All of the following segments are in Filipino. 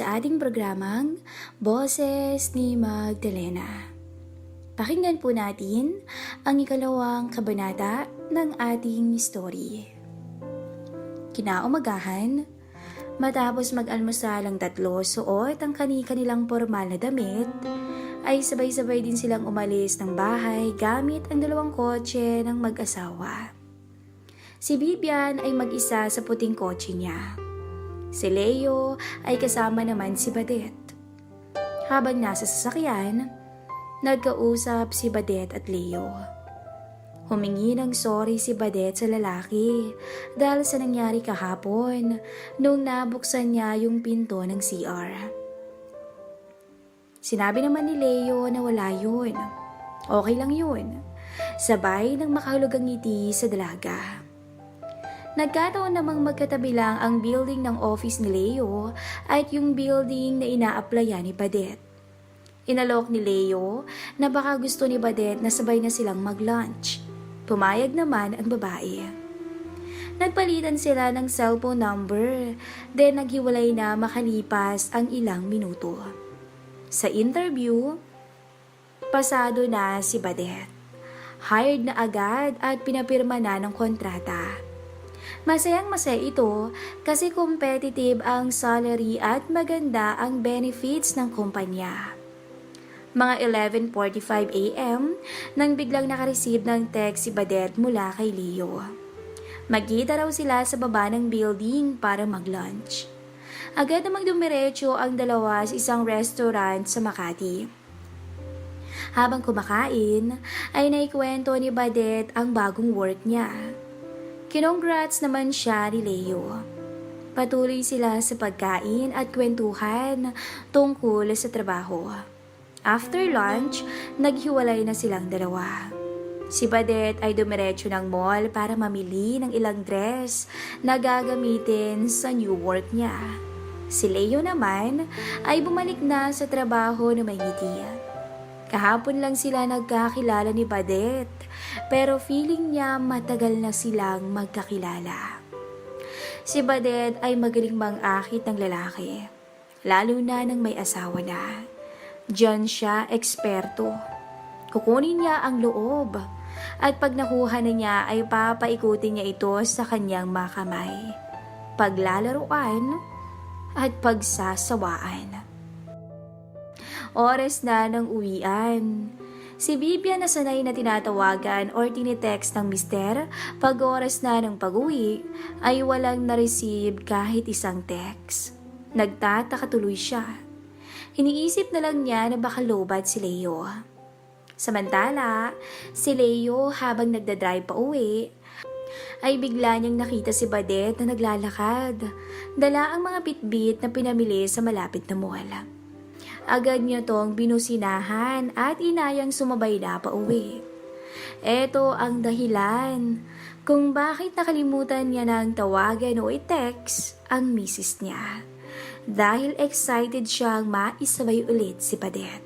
sa ating programang Boses ni Magdalena. Pakinggan po natin ang ikalawang kabanata ng ating story. Kinaumagahan, matapos mag-almusal ang tatlo suot ang kani-kanilang formal na damit, ay sabay-sabay din silang umalis ng bahay gamit ang dalawang kotse ng mag-asawa. Si Bibian ay mag-isa sa puting kotse niya. Si Leo ay kasama naman si Badet. Habang nasa sasakyan, nagkausap si Badet at Leo. Humingi ng sorry si Badet sa lalaki dahil sa nangyari kahapon nung nabuksan niya yung pinto ng CR. Sinabi naman ni Leo na wala yun. Okay lang yun. Sabay ng makahulugang ngiti sa dalaga. Nagkataon namang magkatabi lang ang building ng office ni Leo at yung building na ina-applyan ni Badet. Inalok ni Leo na baka gusto ni Badet na sabay na silang mag-lunch. Pumayag naman ang babae. Nagpalitan sila ng cellphone number, then naghiwalay na makalipas ang ilang minuto. Sa interview, pasado na si Badet. Hired na agad at pinapirma na ng kontrata. Masayang-masaya ito kasi competitive ang salary at maganda ang benefits ng kumpanya. Mga 11:45 a.m. nang biglang nakareceive ng text si Badet mula kay Leo. Magkita raw sila sa baba ng building para mag-lunch. Agad namang dumiretso ang dalawa sa isang restaurant sa Makati. Habang kumakain, ay naikwento ni Badet ang bagong work niya. Kinongrats naman siya ni Leo. Patuloy sila sa pagkain at kwentuhan tungkol sa trabaho. After lunch, naghiwalay na silang dalawa. Si Badet ay dumiretso ng mall para mamili ng ilang dress na gagamitin sa new work niya. Si Leo naman ay bumalik na sa trabaho na may ngiti. Kahapon lang sila nagkakilala ni Badet, pero feeling niya matagal na silang magkakilala. Si Badet ay magaling mang-akit ng lalaki, lalo na nang may asawa na. Diyan siya eksperto. Kukunin niya ang loob, at pag nakuha na niya ay papaikutin niya ito sa kanyang mga kamay. Paglalaruan at pagsasawaan. Oras na ng uwian. Si Bibian na sanay na tinatawagan or tinitext ng mister pag oras na ng pag-uwi ay walang na-receive kahit isang text. Nagtataka tuloy siya. Iniisip na lang niya na baka lowbad si Leo. Samantala, si Leo habang nagdadrive pa uwi ay bigla niyang nakita si Badet na naglalakad. Dala ang mga bitbit na pinamili sa malapit na mall. Agad niya tong binusinahan at inayang sumabay na pa uwi. Ito ang dahilan kung bakit nakalimutan niya ng tawagan o i-text ang misis niya. Dahil excited siyang maisabay ulit si Badet.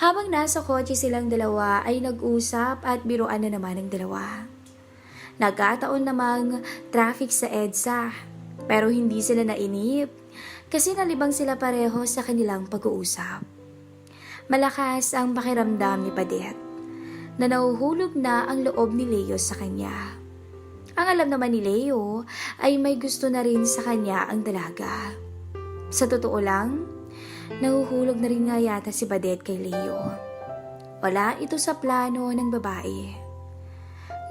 Habang nasa kotse silang dalawa ay nag-usap at biruan na naman ang dalawa. Nagkataon namang traffic sa EDSA pero hindi sila nainip. Kasi nalibang sila pareho sa kanilang pag-uusap. Malakas ang pakiramdam ni Badet na nahuhulog na ang loob ni Leo sa kanya. Ang alam naman ni Leo ay may gusto na rin sa kanya ang dalaga. Sa totoo lang, nahuhulog na rin nga yata si Badet kay Leo. Wala ito sa plano ng babae.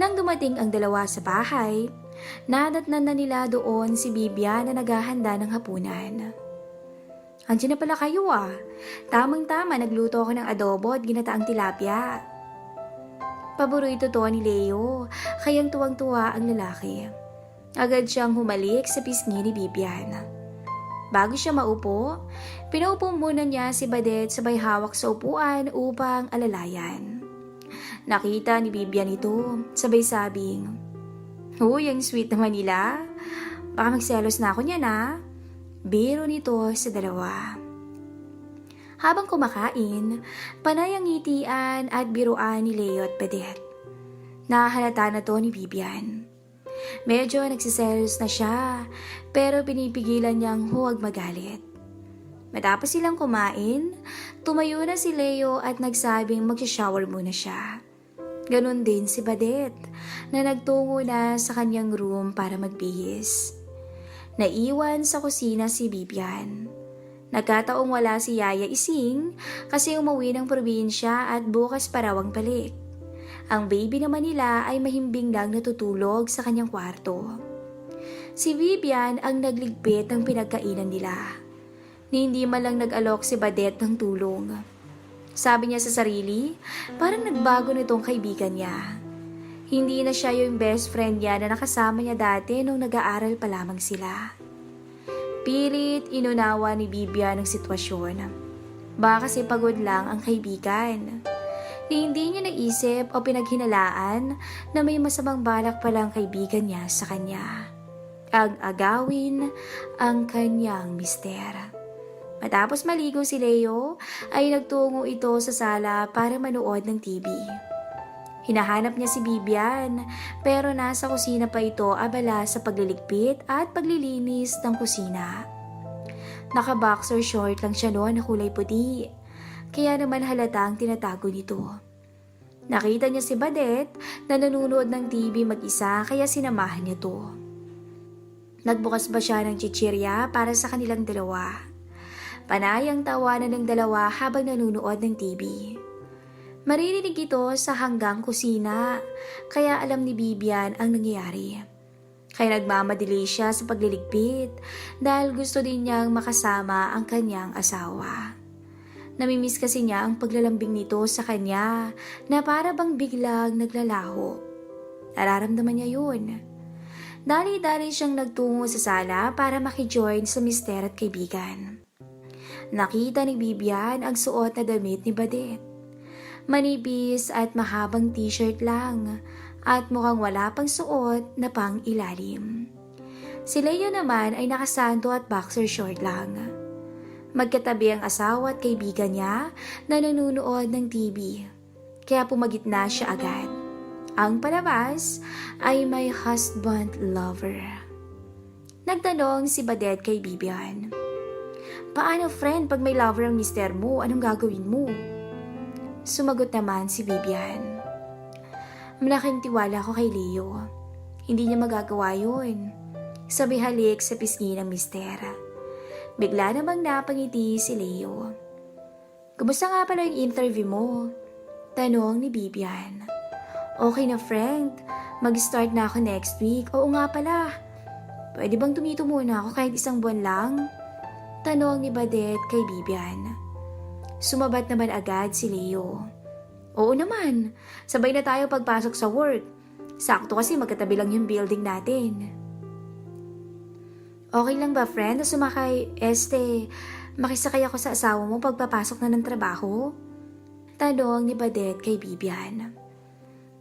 Nang dumating ang dalawa sa bahay, nadatnan na nila doon si Bibian na naghahanda ng hapunan. Andiyan na pala kayo ah. Tamang-tama nagluto ako ng adobo at ginataang tilapia. Paborito to ni Leo, kayang tuwang-tuwa ang lalaki. Agad siyang humalik sa pisngi ni Bibian. Bago siya maupo, pinaupo muna niya si Badet sabay hawak sa upuan upang alalayan. Nakita ni Bibian ito, sabay sabing, "Uy, ang sweet naman nila. Baka magselos na ako niyan ha." Biro nito sa dalawa. Habang kumakain, panay ang ngitian at biruan ni Leo at Badet. Nahalata na to ni Bibian. Medyo nagsiselos na siya, pero pinipigilan niyang huwag magalit. Matapos silang kumain, tumayo na si Leo at nagsabing mag-shower muna siya. Ganon din si Badet na nagtungo na sa kanyang room para magbihis. Naiwan sa kusina si Bibian. Nagkataong wala si Yaya Ising kasi umuwi ng probinsya at bukas pa raw ang balik. Ang baby naman nila ay mahimbing lang natutulog sa kanyang kwarto. Si Bibian ang nagligpit ng pinagkainan nila. Ni hindi man lang nag-alok si Badet ng tulong. Sabi niya sa sarili, parang nagbago nitong kaibigan niya. Hindi na siya yung best friend niya na nakasama niya dati nung nag-aaral pa lamang sila. Pilit inunawa ni Bibian ang sitwasyon. Baka kasi pagod lang ang kaibigan. Ni hindi niya naisip o pinaghinalaan na may masamang balak palang kaibigan niya sa kanya. Agawin ang kanyang mister. Matapos maligo si Leo, ay nagtungo ito sa sala para manood ng TV. Hinahanap niya si Bibian, pero nasa kusina pa ito abala sa pagliligpit at paglilinis ng kusina. Naka-boxer short lang siya noon na kulay puti, kaya naman halatang tinatago nito. Nakita niya si Badet na nanonood ng TV mag-isa kaya sinamahan niya to. Nagbukas ba siya ng chichirya para sa kanilang dalawa? Panay ang tawanan ng dalawa habang nanonood ng TV. Maririnig ito sa hanggang kusina, kaya alam ni Bibian ang nangyayari. Kaya nagmamadali siya sa pagliligpit dahil gusto din niyang makasama ang kanyang asawa. Namimiss kasi niya ang paglalambing nito sa kanya na para bang biglang naglalaho. Nararamdaman niya yun. Dali-dali siyang nagtungo sa sala para makijoin sa mister at kaibigan. Nakita ni Bibian ang suot na damit ni Badet. Manipis at mahabang t-shirt lang at mukhang wala pang suot na pang ilalim. Si Leo naman ay nakasanto at boxer short lang. Magkatabi ang asawa at kaibigan niya na nanonood ng TV, kaya pumagitna siya agad. Ang palabas ay may husband lover. Nagtanong si Badet kay Bibian, "Paano friend pag may lover ang mister mo, anong gagawin mo?" Sumagot naman si Bibian, "Malaking tiwala ko kay Leo. Hindi niya magagawa yun." Sabi halik sa pisngi ng mister. Bigla namang napangiti si Leo. "Kumusta nga pala yung interview mo?" Tanong ni Bibian. "Okay na friend, mag-start na ako next week." "Oo nga pala, pwede bang tumito muna ako kahit isang buwan lang?" Tanong ni Badet kay Bibian. Sumabat naman agad si Leo. "Oo naman, sabay na tayo pagpasok sa work. Sakto kasi magkatabi lang yung building natin." "Okay lang ba friend na sumakay, makisakay ako sa asawa mo pagpapasok na ng trabaho?" Tanong ni Badet kay Bibian.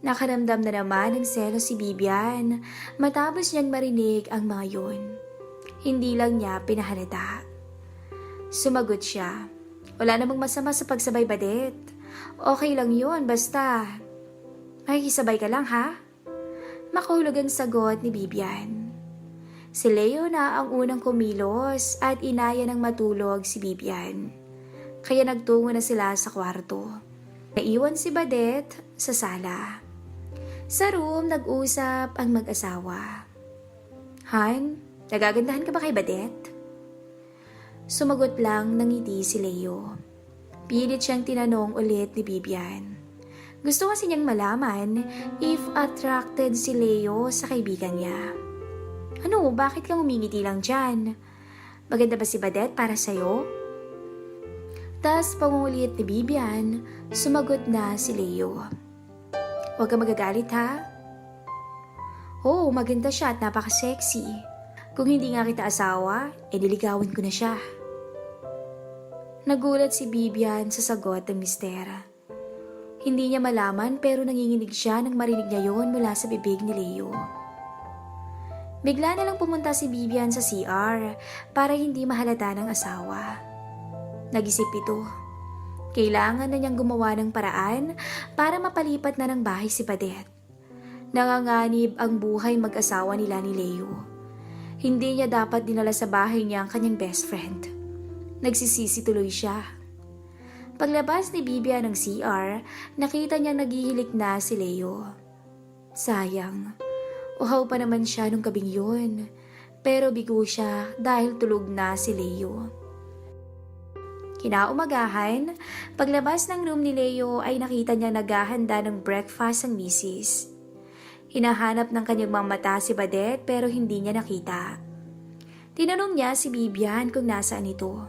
Nakaramdam na naman ng selos si Bibian matapos niyang marinig ang mga yun. Hindi lang niya pinahalata. Sumagot siya, "Wala namang masama sa pagsabay, Badet. Okay lang yun, basta makikisabay ka lang ha?" Makahulog ang sagot ni Bibian. Si Leo na ang unang kumilos at inaya ng matulog si Bibian. Kaya nagtungo na sila sa kwarto. Naiwan si Badet sa sala. Sa room, nag-usap ang mag-asawa. "Han, nagagandahan ka ba kay Badet?" Sumagot lang ng ngiti si Leo. Pilit siyang tinanong ulit ni Bibian. Gusto kasi niyang malaman if attracted si Leo sa kaibigan niya. "Ano, bakit kang umingiti lang dyan? Maganda ba si Badet para sa'yo?" Tas pangulit ni Bibian, sumagot na si Leo. "Huwag kang magagalit ha?" "Oo, maganda siya at napaka-sexy. Kung hindi nga kita asawa, niligawan ko na siya." Nagulat si Bibian sa sagot ng mister. Hindi niya malaman pero nanginginig siya nang marinig niya yon mula sa bibig ni Leo. Bigla na lang pumunta si Bibian sa CR para hindi mahalata ng asawa. Nag-isip ito. Kailangan na niyang gumawa ng paraan para mapalipat na ng bahay si Badet. Nanganganib ang buhay mag-asawa nila ni Leo. Hindi niya dapat dinala sa bahay niya ang kanyang best friend. Nagsisisi tuloy siya. Paglabas ni Bibian ng CR, nakita niyang naghihilik na si Leo. Sayang, uhaw pa naman siya nung gabing yun. Pero bigo siya dahil tulog na si Leo. Kinaumagahan, paglabas ng room ni Leo ay nakita niya naghahanda ng breakfast ang misis. Hinahanap ng kanyang mga mata si Badet pero hindi niya nakita. Tinanong niya si Bibian kung nasaan ito.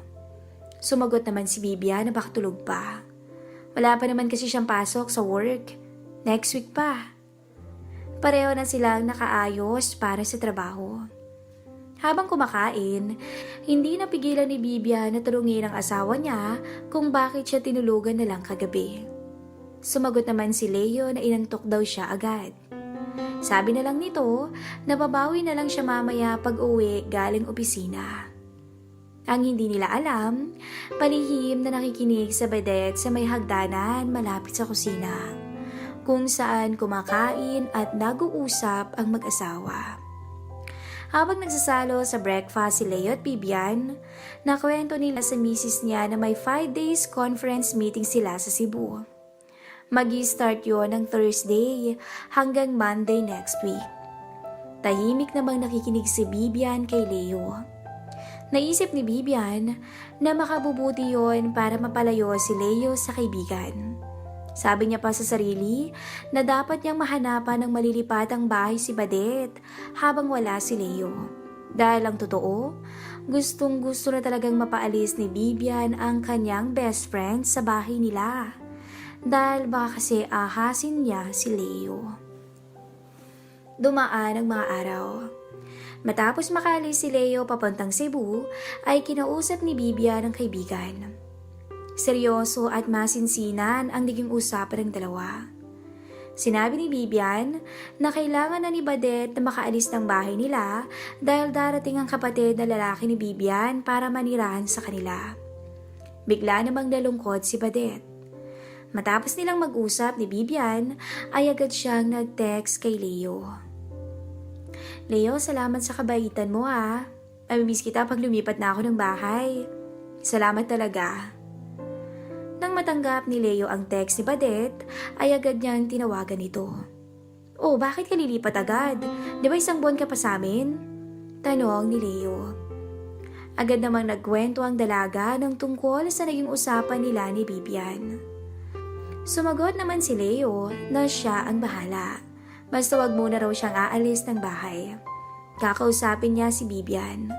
Sumagot naman si Bibian na baka tulog pa. Wala pa naman kasi siyang pasok sa work. Next week pa. Pareho na silang nakaayos para sa trabaho. Habang kumakain, hindi napigilan ni Bibian na tanungin ang asawa niya kung bakit siya tinulugan na lang kagabi. Sumagot naman si Leo na inantok daw siya agad. Sabi na lang nito na babawi na lang siya mamaya pag uwi galing opisina. Ang hindi nila alam, palihim na nakikinig sa Badet sa may hagdanan malapit sa kusina, kung saan kumakain at nag-uusap ang mag-asawa. Habang nagsasalo sa breakfast si Leo at Bibian, nakwento nila sa misis niya na may 5 days conference meeting sila sa Cebu. Mag-i-start yon ng Thursday hanggang Monday next week. Tahimik namang nakikinig si Bibian kay Leo. Naisip ni Bibian na makabubuti yon para mapalayo si Leo sa kaibigan. Sabi niya pa sa sarili na dapat niyang mahanapan ng malilipatang bahay si Badet habang wala si Leo. Dahil ang totoo, gustong gusto na talagang mapaalis ni Bibian ang kanyang best friend sa bahay nila. Dahil baka kasi ahasin niya si Leo. Dumaan ang mga araw. Matapos makalis si Leo papuntang Cebu, ay kinausap ni Bibian ang kaibigan. Seryoso at masinsinan ang naging usapan ng dalawa. Sinabi ni Bibian na kailangan na ni Badet na makaalis ng bahay nila dahil darating ang kapatid na lalaki ni Bibian para manirahan sa kanila. Bigla namang nalungkot si Badet. Matapos nilang mag-usap ni Bibian, ay agad siyang nag-text kay Leo. Leo, salamat sa kabaitan mo ha. Mamimiss kita pag lumipat na ako ng bahay. Salamat talaga. Nang matanggap ni Leo ang text ni Badet, ay agad niyang tinawagan ito. Oh, bakit ka lilipat agad? Di ba isang buwan ka pa sa amin? Tanong ni Leo. Agad namang nagkwento ang dalaga ng tungkol sa naging usapan nila ni Bibian. Sumagot naman si Leo na siya ang bahala. Basta wag muna raw siyang aalis ng bahay. Kakausapin niya si Bibian.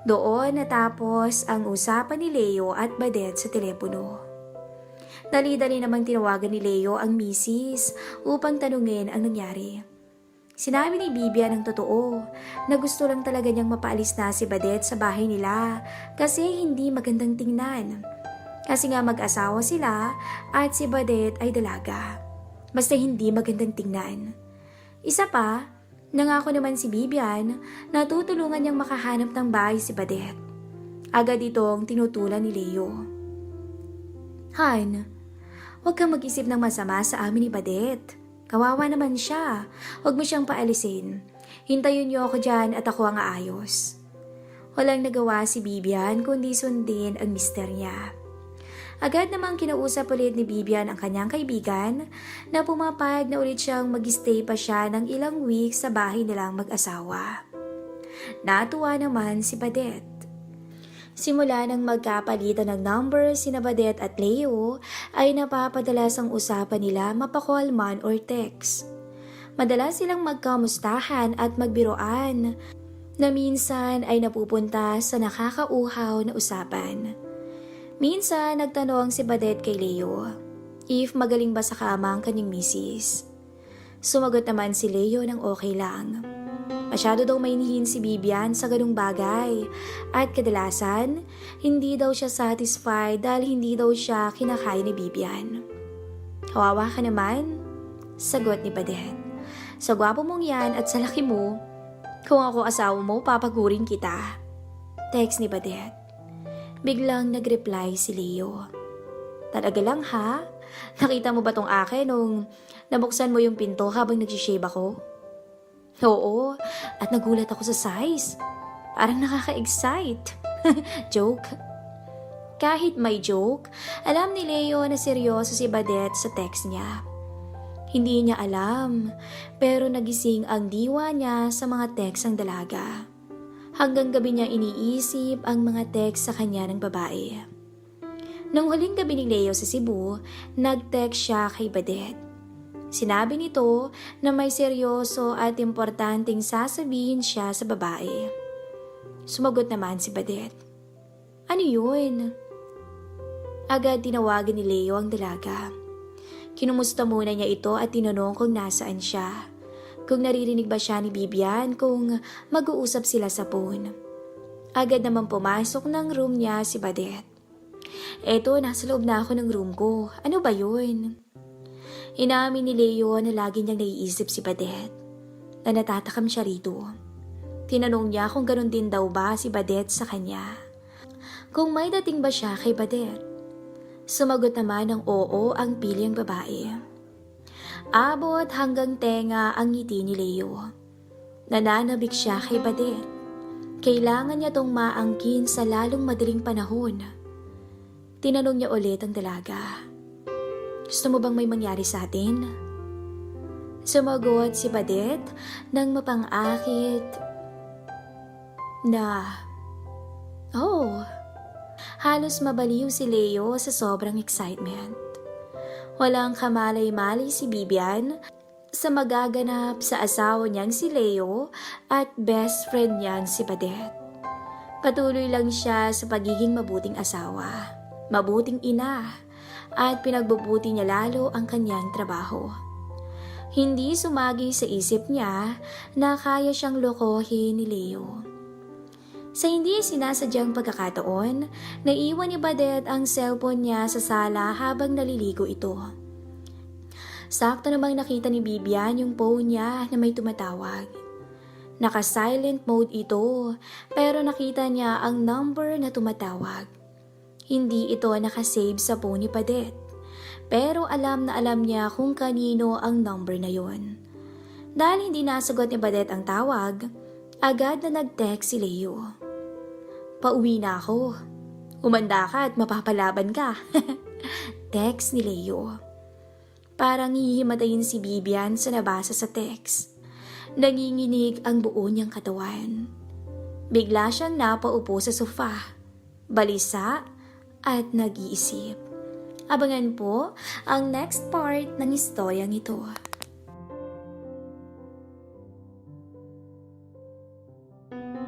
Doon natapos ang usapan ni Leo at Badet sa telepono. Dali-dali namang tinawagan ni Leo ang misis upang tanungin ang nangyari. Sinabi ni Bibian ang totoo na gusto lang talaga niyang mapaalis na si Badet sa bahay nila kasi hindi magandang tingnan. Kasi nga mag-asawa sila at si Badet ay dalaga. Basta hindi magandang tingnan. Isa pa, nangako naman si Bibian na tutulungan niyang makahanap ng bahay si Badet. Agad itong tinutulan ni Leo. Han, huwag kang mag-isip ng masama sa amin ni Badet. Kawawa naman siya. Huwag mo siyang paalisin. Hintayin niyo ako dyan at ako ang aayos. Walang nagawa si Bibian kundi sundin ang mister niya. Agad namang kinausap ulit ni Bibian ang kanyang kaibigan na pumapayag na ulit siyang mag-stay pa siya ng ilang weeks sa bahay nilang mag-asawa. Natuwa naman si Badet. Simula nang magkapalitan ng number sina Badet at Leo ay napapadalas ang usapan nila mapa-call man or text. Madalas silang magkamustahan at magbiroan na minsan ay napupunta sa nakakauhaw na usapan. Minsan, nagtanong si Badet kay Leo if magaling ba sa kama ang kanyang misis. Sumagot naman si Leo ng okay lang. Masyado daw mainihin si Bibian sa ganung bagay at kadalasan, hindi daw siya satisfied dahil hindi daw siya kinakain ni Bibian. Kawawa ka naman? Sagot ni Badet. Sa gwapo mong yan at sa laki mo, kung ako asawa mo, papagurin kita. Text ni Badet. Biglang nag-reply si Leo. Talaga lang ha? Nakita mo ba tong akin nung nabuksan mo yung pinto habang nagsishave ako? Oo, at nagulat ako sa size. Parang nakaka-excite. Joke. Kahit may joke, alam ni Leo na seryoso si Badette sa text niya. Hindi niya alam, pero nagising ang diwa niya sa mga text ng dalaga. Hanggang gabi niya iniisip ang mga text sa kanya ng babae. Nung huling gabi ni Leo sa Cebu, nag-text siya kay Badette. Sinabi nito na may seryoso at importanteng sasabihin siya sa babae. Sumagot naman si Badette. Ano yun? Agad tinawagan ni Leo ang dalaga. Kinumusta muna niya ito at tinanong kung nasaan siya. Kung naririnig ba siya ni Bibian kung mag-uusap sila sa phone. Agad naman pumasok ng room niya si Badette. Eto, nasa loob na ako ng room ko. Ano ba yun? Inamin ni Leo na lagi niyang naiisip si Badette. Na natatakam siya rito. Tinanong niya kung ganun din daw ba si Badette sa kanya. Kung may dating ba siya kay Badette. Sumagot naman ng oo ang pilyang babae. Abot hanggang tenga ang ngiti ni Leo. Nananabik siya kay Badette. Kailangan niya tong maangkin sa lalong madaling panahon. Tinanong niya ulit ang dalaga. Gusto mo bang may mangyari sa atin? Sumagot si Badette nang mapang-akit na, oh, halos mabaliw si Leo sa sobrang excitement. Walang kamalay-malay si Bibian sa magaganap sa asawa niyang si Leo at best friend niyan si Badette. Patuloy lang siya sa pagiging mabuting asawa, mabuting ina, at pinagbubuti niya lalo ang kanyang trabaho. Hindi sumagi sa isip niya na kaya siyang lokohin ni Leo. Sa hindi sinasadyang pagkakataon, naiwan ni Badette ang cellphone niya sa sala habang naliligo ito. Sakto namang nakita ni Bibian yung phone niya na may tumatawag. Naka-silent mode ito, pero nakita niya ang number na tumatawag. Hindi ito nakasave sa phone ni Badette, pero alam na alam niya kung kanino ang number na yon. Dahil hindi nasagot ni Badette ang tawag, agad na nag-text si Leo. Pauwi na ako. Umanda ka at mapapalaban ka. Text ni Leo. Parang hihimatayin si Bibian sa nabasa sa text. Nanginginig ang buo niyang katawan. Bigla siyang napaupo sa sofa, balisa at nag-iisip. Abangan po ang next part ng istoryang ito.